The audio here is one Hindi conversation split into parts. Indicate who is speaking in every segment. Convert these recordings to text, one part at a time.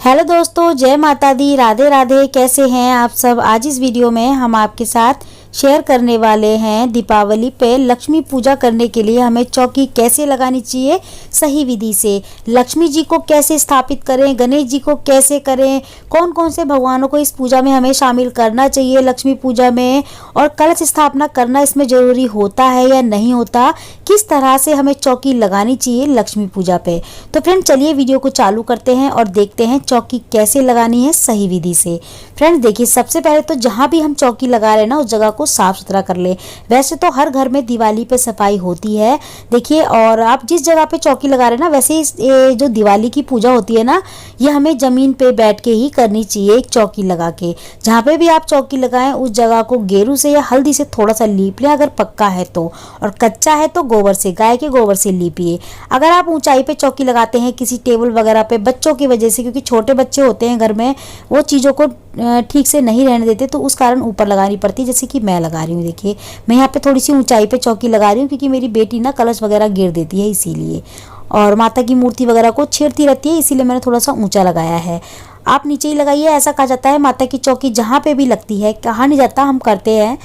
Speaker 1: हेलो दोस्तों, जय माता दी, राधे राधे। कैसे हैं आप सब। आज इस वीडियो में हम आपके साथ शेयर करने वाले हैं दीपावली पे लक्ष्मी पूजा करने के लिए हमें चौकी कैसे लगानी चाहिए सही विधि से, लक्ष्मी जी को कैसे स्थापित करें, गणेश जी को कैसे करें, कौन कौन से भगवानों को इस पूजा में हमें शामिल करना चाहिए लक्ष्मी पूजा में, और कलश स्थापना करना इसमें ज़रूरी होता है या नहीं होता, किस तरह से हमें चौकी लगानी चाहिए लक्ष्मी पूजा पे। तो फ्रेंड चलिए वीडियो को चालू करते हैं और देखते हैं चौकी कैसे लगानी है सही विधि से। फ्रेंड्स देखिए, सबसे पहले तो जहाँ भी हम चौकी लगा रहे हैं ना उस जगह को साफ सुथरा कर ले। वैसे तो हर घर में दिवाली पे सफाई होती है देखिए, और आप जिस जगह पे चौकी लगा रहे हैं ना, वैसे ये जो दिवाली की पूजा होती है ना, ये हमें जमीन पे बैठ के ही करनी चाहिए। एक चौकी लगा के जहाँ पे भी आप चौकी लगाएं उस जगह को गेरू से या हल्दी से थोड़ा सा लीप लें अगर पक्का है तो, और कच्चा है तो गोबर से, गाय के गोबर से लीपिए। अगर आप ऊंचाई पे चौकी लगाते हैं किसी टेबल वगैरह पे बच्चों की वजह से, क्योंकि छोटे बच्चे होते हैं घर में, वो चीज़ों को ठीक से नहीं रहने देते, तो उस कारण ऊपर लगानी पड़ती है। जैसे कि मैं लगा रही हूँ, देखिए मैं यहाँ पे थोड़ी सी ऊंचाई पे चौकी लगा रही हूँ क्योंकि मेरी बेटी ना कलश वगैरह गिर देती है इसीलिए, और माता की मूर्ति वगैरह को छेड़ती रहती है, इसीलिए मैंने थोड़ा सा ऊंचा लगाया है। आप नीचे ही लगाइए। ऐसा कहा जाता है माता की चौकी जहाँ पे भी लगती है, कहा नहीं जाता, हम करते हैं,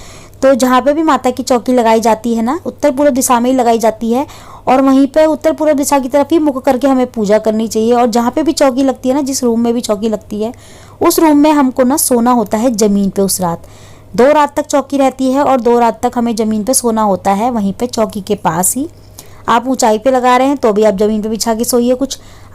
Speaker 1: तो जहाँ पे भी माता की चौकी लगाई जाती है ना, उत्तर पूर्व दिशा में ही लगाई जाती है, और वहीं पे उत्तर पूर्व दिशा की तरफ ही मुख करके हमें पूजा करनी चाहिए। और जहाँ पे भी चौकी लगती है ना, जिस रूम में भी चौकी लगती है उस रूम में हमको ना सोना होता है ज़मीन पे उस रात। 2 रात तक चौकी रहती है और 2 रात तक हमें ज़मीन पे सोना होता है, वहीं पे चौकी के पास ही। आप ऊंचाई पे लगा रहे हैं तो भी आप ज़मीन पे बिछा के सोइए,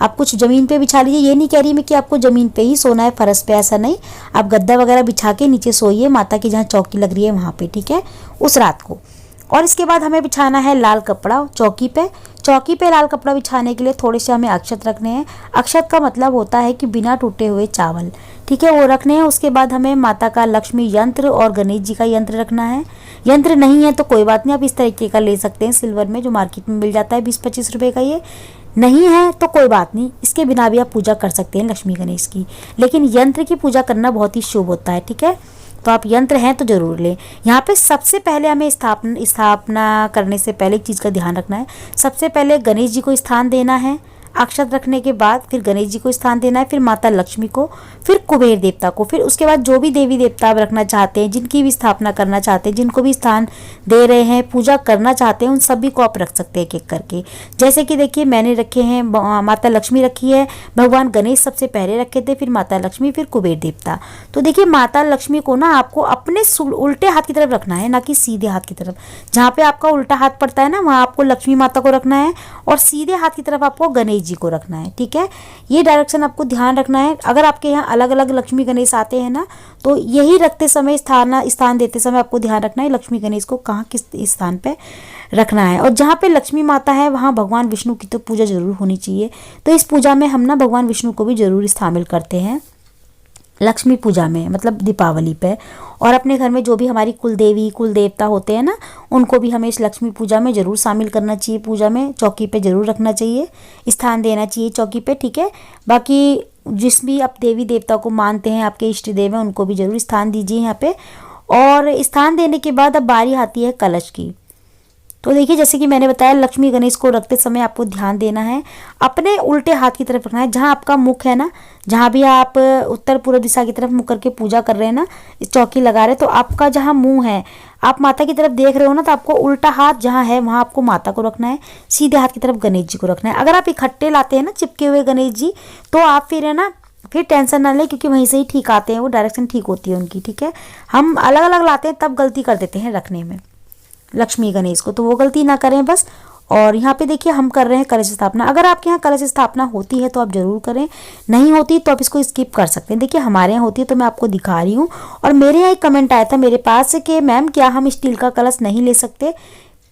Speaker 1: आप कुछ ज़मीन पे बिछा लीजिए। ये नहीं कह रही मैं कि आपको ज़मीन पे ही सोना है, फर्श पे, ऐसा नहीं। आप गद्दा वगैरह बिछा के नीचे सोइए माता की जहाँ चौकी लग रही है वहाँ पे, ठीक है, उस रात को। और इसके बाद हमें बिछाना है लाल कपड़ा चौकी पे। चौकी पे लाल कपड़ा बिछाने के लिए थोड़े से हमें अक्षत रखने हैं। अक्षत का मतलब होता है कि बिना टूटे हुए चावल, ठीक है, वो रखने हैं। उसके बाद हमें माता का लक्ष्मी यंत्र और गणेश जी का यंत्र रखना है। यंत्र नहीं है तो कोई बात नहीं, आप इस तरीके का ले सकते हैं सिल्वर में, जो मार्केट में मिल जाता है 20-25 रुपये का। ये नहीं है तो कोई बात नहीं, इसके बिना भी आप पूजा कर सकते हैं लक्ष्मी गणेश की, लेकिन यंत्र की पूजा करना बहुत ही शुभ होता है, ठीक है। तो आप यंत्र हैं तो जरूर लें। यहाँ पे सबसे पहले हमें स्थापना करने से पहले एक चीज़ का ध्यान रखना है। सबसे पहले गणेश जी को स्थान देना है, अक्षत रखने के बाद फिर गणेश जी को स्थान देना है, फिर माता लक्ष्मी को, फिर कुबेर देवता को, फिर उसके बाद जो भी देवी देवता आप रखना चाहते हैं, जिनकी भी स्थापना करना चाहते हैं, जिनको भी स्थान दे रहे हैं, पूजा करना चाहते हैं, उन सभी को आप रख सकते हैं एक एक करके। जैसे कि देखिए मैंने रखे हैं, माता लक्ष्मी रखी है, भगवान गणेश सबसे पहले रखे थे, फिर माता लक्ष्मी, फिर कुबेर देवता। तो देखिए माता लक्ष्मी को ना आपको अपने उल्टे हाथ की तरफ रखना है, ना कि सीधे हाथ की तरफ। जहाँ पे आपका उल्टा हाथ पड़ता है ना, वहाँ आपको लक्ष्मी माता को रखना है, और सीधे हाथ की तरफ आपको गणेश जी को रखना है, ठीक है। ये डायरेक्शन आपको ध्यान रखना है। अगर आपके यहाँ अलग अलग लक्ष्मी गणेश आते हैं ना, तो यही रखते समय स्थान देते समय आपको ध्यान रखना है लक्ष्मी गणेश को कहाँ किस स्थान पे रखना है। और जहाँ पे लक्ष्मी माता है वहाँ भगवान विष्णु की तो पूजा जरूर होनी चाहिए। तो इस पूजा में हम ना भगवान विष्णु को भी जरूर शामिल करते हैं लक्ष्मी पूजा में, मतलब दीपावली पे। और अपने घर में जो भी हमारी कुल देवी कुल देवता होते हैं ना, उनको भी हमें इस लक्ष्मी पूजा में ज़रूर शामिल करना चाहिए। पूजा में चौकी पे ज़रूर रखना चाहिए, स्थान देना चाहिए चौकी पे, ठीक है। बाकी जिस भी आप देवी देवता को मानते हैं, आपके इष्ट देव हैं, उनको भी ज़रूर स्थान दीजिए यहाँ पे। और स्थान देने के बाद अब बारी आती है कलश की। तो देखिए जैसे कि मैंने बताया, लक्ष्मी गणेश को रखते समय आपको ध्यान देना है, अपने उल्टे हाथ की तरफ रखना है। जहाँ आपका मुख है ना, जहाँ भी आप उत्तर पूर्व दिशा की तरफ मुख करके पूजा कर रहे हैं ना, इस चौकी लगा रहे हैं, तो आपका जहाँ मुंह है, आप माता की तरफ देख रहे हो ना, तो आपको उल्टा हाथ जहाँ है वहाँ आपको माता को रखना है, सीधे हाथ की तरफ गणेश जी को रखना है। अगर आप इकट्ठे लाते हैं ना चिपके हुए गणेश जी, तो आप फिर है ना, फिर टेंशन ना लें, क्योंकि वहीं से ही ठीक आते हैं, वो डायरेक्शन ठीक होती है उनकी, ठीक है। हम अलग अलग लाते हैं तब गलती कर देते हैं रखने में लक्ष्मी गणेश को, तो वो गलती ना करें बस। और यहाँ पे देखिए हम कर रहे हैं कलश स्थापना। अगर आपके यहाँ कलश स्थापना होती है तो आप जरूर करें, नहीं होती तो आप इसको स्किप कर सकते हैं। देखिए हमारे यहाँ होती है तो मैं आपको दिखा रही हूँ। और मेरे यहाँ एक कमेंट आया था मेरे पास कि मैम क्या हम स्टील का कलश नहीं ले सकते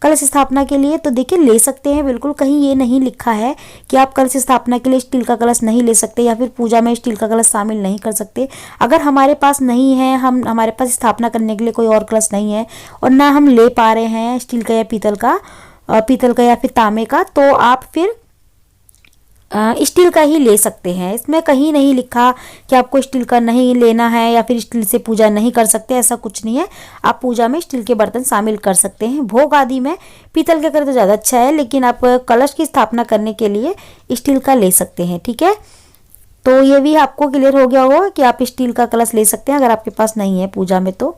Speaker 1: कलश स्थापना के लिए। तो देखिए ले सकते हैं बिल्कुल, कहीं ये नहीं लिखा है कि आप कलश स्थापना के लिए स्टील का कलश नहीं ले सकते या फिर पूजा में स्टील का कलश शामिल नहीं कर सकते। अगर हमारे पास नहीं है, हमारे पास स्थापना करने के लिए कोई और कलश नहीं है, और ना हम ले पा रहे हैं स्टील का या पीतल का या फिर तांबे का, तो आप फिर स्टील का ही ले सकते हैं। इसमें कहीं नहीं लिखा कि आपको स्टील का नहीं लेना है या फिर स्टील से पूजा नहीं कर सकते, ऐसा कुछ नहीं है। आप पूजा में स्टील के बर्तन शामिल कर सकते हैं। भोग आदि में पीतल के करें तो ज़्यादा अच्छा है, लेकिन आप कलश की स्थापना करने के लिए स्टील का ले सकते हैं, ठीक है। तो ये भी आपको क्लियर हो गया होगा कि आप स्टील का कलश ले सकते हैं। अगर आपके पास नहीं है पूजा में तो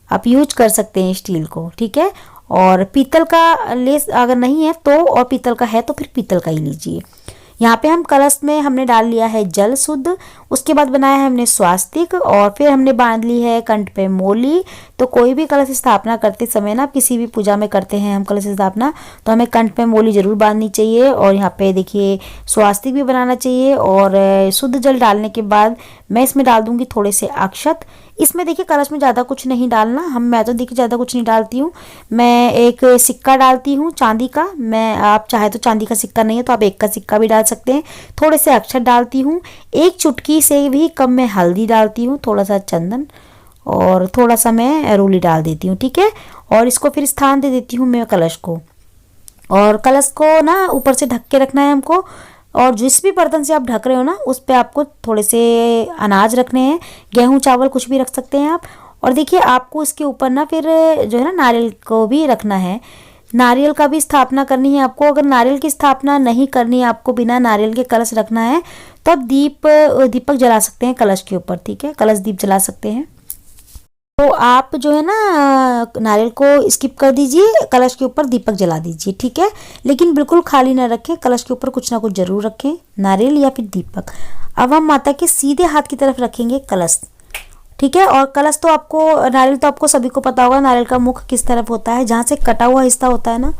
Speaker 1: आप यूज कर सकते हैं स्टील को, ठीक है। और पीतल का ले अगर नहीं है तो, और पीतल का है तो फिर पीतल का ही लीजिए। यहाँ पे हम कलश में हमने डाल लिया है जल शुद्ध, उसके बाद बनाया है हमने स्वास्तिक, और फिर हमने बांध ली है कंठ पे मोली। तो कोई भी कलश स्थापना करते समय ना, किसी भी पूजा में करते हैं हम कलश स्थापना, तो हमें कंठ पे मोली जरूर बांधनी चाहिए। और यहाँ पे देखिए स्वास्तिक भी बनाना चाहिए। और शुद्ध जल डालने के बाद मैं इसमें डाल दूंगी थोड़े से अक्षत। इसमें देखिए कलश में ज़्यादा कुछ नहीं डालना, मैं तो देखिए ज़्यादा कुछ नहीं डालती हूँ। मैं एक सिक्का डालती हूँ चांदी का, मैं आप चाहे तो चांदी का सिक्का नहीं है तो आप एक का सिक्का भी डाल सकते हैं। थोड़े से अक्षत डालती हूँ, एक चुटकी से भी कम मैं हल्दी डालती हूँ, थोड़ा सा चंदन और थोड़ा सा मैं रूली डाल देती हूँ, ठीक है। और इसको फिर स्थान दे देती हूँ मैं कलश को। और कलश को ना ऊपर से ढक के रखना है हमको। और जिस भी बर्तन से आप ढक रहे हो ना उस पे आपको थोड़े से अनाज रखने हैं, गेहूं चावल कुछ भी रख सकते हैं आप। और देखिए आपको इसके ऊपर ना फिर जो है ना नारियल को भी रखना है, नारियल का भी स्थापना करनी है आपको। अगर नारियल की स्थापना नहीं करनी है आपको, बिना नारियल के कलश रखना है तो आप दीपक जला सकते हैं कलश के ऊपर, ठीक है, कलश दीप जला सकते हैं। तो आप जो है ना नारियल को स्किप कर दीजिए, कलश के ऊपर दीपक जला दीजिए, ठीक है। लेकिन बिल्कुल खाली ना रखें, कलश के ऊपर कुछ ना कुछ जरूर रखें, नारियल या फिर दीपक। अब हम माता के सीधे हाथ की तरफ रखेंगे कलश, ठीक है। और कलश तो आपको, नारियल तो आपको सभी को पता होगा नारियल का मुख किस तरफ होता है, जहाँ से कटा हुआ हिस्सा होता है ना,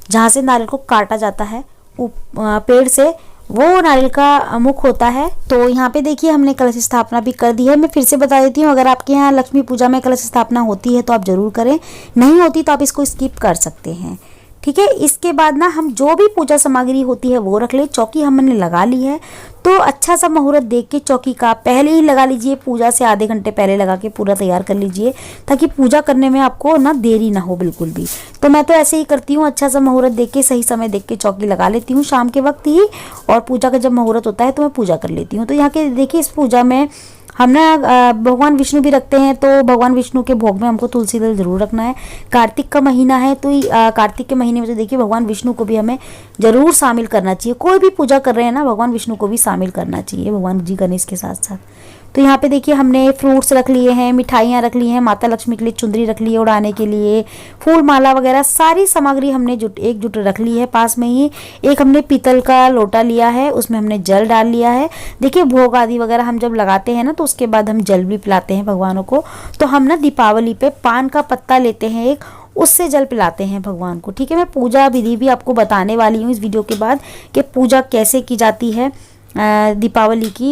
Speaker 1: जहाँ से नारियल को काटा जाता है पेड़ से, वो नारियल का मुख होता है। तो यहाँ पे देखिए हमने कलश स्थापना भी कर दी है। मैं फिर से बता देती हूँ, अगर आपके यहाँ लक्ष्मी पूजा में कलश स्थापना होती है तो आप जरूर करें, नहीं होती तो आप इसको स्किप कर सकते हैं, ठीक है। इसके बाद ना हम जो भी पूजा सामग्री होती है वो रख ले। चौकी हमने लगा ली है तो अच्छा सा मुहूर्त देख के चौकी का पहले ही लगा लीजिए, पूजा से आधे घंटे पहले लगा के पूरा तैयार कर लीजिए, ताकि पूजा करने में आपको ना देरी ना हो बिल्कुल भी। तो मैं तो ऐसे ही करती हूँ, अच्छा सा मुहूर्त देख के सही समय देख के चौकी लगा लेती हूँ शाम के वक्त ही, और पूजा का जब मुहूर्त होता है तो मैं पूजा कर लेती हूँ। तो यहाँ के देखिए इस पूजा में हम ना भगवान विष्णु भी रखते हैं, तो भगवान विष्णु के भोग में हमको तुलसी दल जरूर रखना है। कार्तिक का महीना है तो कार्तिक के महीने में तो देखिए भगवान विष्णु को भी हमें जरूर शामिल करना चाहिए। कोई भी पूजा कर रहे हैं ना भगवान विष्णु को भी शामिल करना चाहिए, भगवान जी गणेश के साथ साथ। तो यहाँ पे देखिए हमने फ्रूट्स रख लिए हैं, मिठाइयाँ रख ली हैं, माता लक्ष्मी के लिए चुंदरी रख ली है उड़ाने के लिए, फूल माला वगैरह सारी सामग्री हमने एकजुट रख ली है पास में ही। एक हमने पीतल का लोटा लिया है, उसमें हमने जल डाल लिया है। देखिए भोग आदि वगैरह हम जब लगाते हैं ना तो उसके बाद हम जल भी पिलाते हैं भगवानों को। तो हम ना दीपावली पे पान का पत्ता लेते हैं एक, उससे जल पिलाते हैं भगवान को, ठीक है। मैं पूजा विधि भी आपको बताने वाली हूँ इस वीडियो के बाद कि पूजा कैसे की जाती है दीपावली की,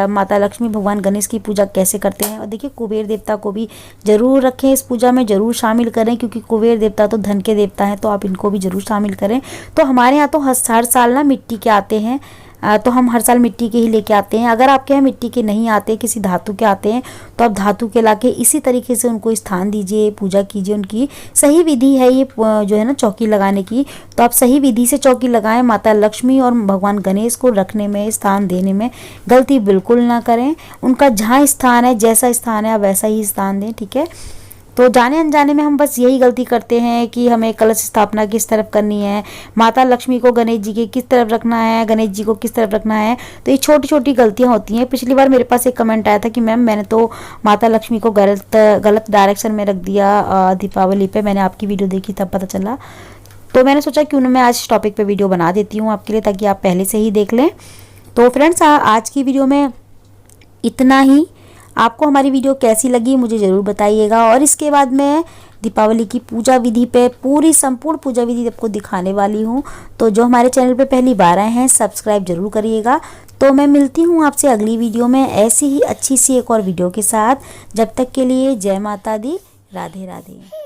Speaker 1: माता लक्ष्मी भगवान गणेश की पूजा कैसे करते हैं। और देखिए कुबेर देवता को भी जरूर रखें इस पूजा में, जरूर शामिल करें, क्योंकि कुबेर देवता तो धन के देवता हैं, तो आप इनको भी जरूर शामिल करें। तो हमारे यहाँ तो हर साल ना मिट्टी के आते हैं, तो हम हर साल मिट्टी के ही लेके आते हैं। अगर आपके यहाँ मिट्टी के नहीं आते, किसी धातु के आते हैं, तो आप धातु के लाके इसी तरीके से उनको स्थान दीजिए, पूजा कीजिए। उनकी सही विधि है ये जो है ना चौकी लगाने की, तो आप सही विधि से चौकी लगाएं। माता लक्ष्मी और भगवान गणेश को रखने में, स्थान देने में गलती बिल्कुल ना करें। उनका जहाँ स्थान है, जैसा स्थान है आप वैसा ही स्थान दें, ठीक है। तो जाने अनजाने में हम बस यही गलती करते हैं कि हमें कलश स्थापना किस तरफ करनी है, माता लक्ष्मी को गणेश जी के किस तरफ रखना है, गणेश जी को किस तरफ रखना है। तो ये छोटी छोटी गलतियां होती हैं। पिछली बार मेरे पास एक कमेंट आया था कि मैम मैंने तो माता लक्ष्मी को गलत डायरेक्शन में रख दिया दीपावली पे, मैंने आपकी वीडियो देखी तब पता चला। तो मैंने सोचा क्यों ना मैं आज टॉपिक पर वीडियो बना देती हूँ आपके लिए, ताकि आप पहले से ही देख लें। तो फ्रेंड्स आज की वीडियो में इतना ही। आपको हमारी वीडियो कैसी लगी मुझे ज़रूर बताइएगा। और इसके बाद मैं दीपावली की पूजा विधि पे पूरी संपूर्ण पूजा विधि आपको दिखाने वाली हूँ। तो जो हमारे चैनल पे पहली बार आए हैं सब्सक्राइब जरूर करिएगा। तो मैं मिलती हूँ आपसे अगली वीडियो में ऐसी ही अच्छी सी एक और वीडियो के साथ। जब तक के लिए जय माता दी, राधे राधे।